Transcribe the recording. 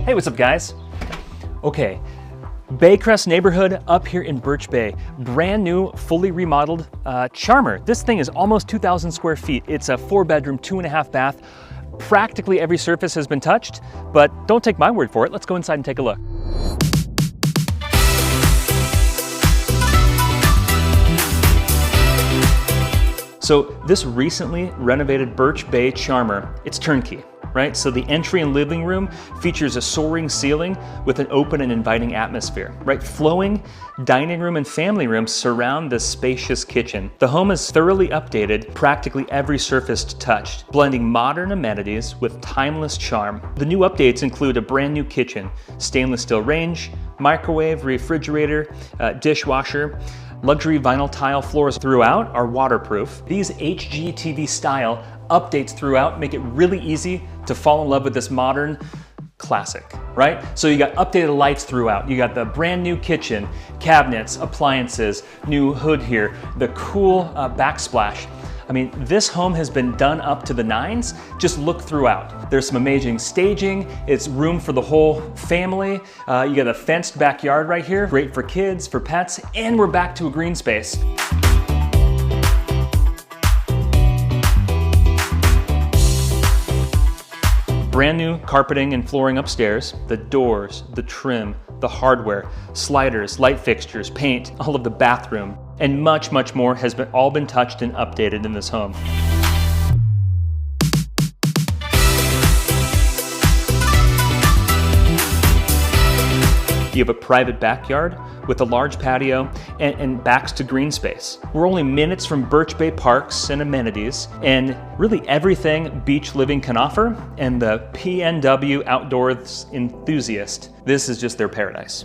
Hey, what's up guys? Okay, Baycrest neighborhood up here in Birch Bay. Brand new, fully remodeled charmer. This thing is almost 2,000 square feet. It's a 4-bedroom, 2.5 bath. Practically every surface has been touched, but don't take my word for it. Let's go inside and take a look. So this recently renovated Birch Bay charmer, it's turnkey, right? So the entry and living room features a soaring ceiling with an open and inviting atmosphere, right? Flowing dining room and family rooms surround the spacious kitchen. The home is thoroughly updated, practically every surface touched, blending modern amenities with timeless charm. The new updates include a brand new kitchen, stainless steel range, microwave, refrigerator, dishwasher. Luxury vinyl tile floors throughout are waterproof. These HGTV-style updates throughout make it really easy to fall in love with this modern classic, right? So you got updated lights throughout. You got the brand new kitchen, cabinets, appliances, new hood here, the cool backsplash. I mean, this home has been done up to the nines. Just look throughout. There's some amazing staging. It's room for the whole family. You got a fenced backyard right here. Great for kids, for pets, and we're back to a green space. Brand new carpeting and flooring upstairs. The doors, the trim, the hardware, sliders, light fixtures, paint, all of the bathroom, and much, much more has all been touched and updated in this home. You have a private backyard with a large patio and backs to green space. We're only minutes from Birch Bay parks and amenities and really everything beach living can offer, and the PNW Outdoors Enthusiast. This is just their paradise.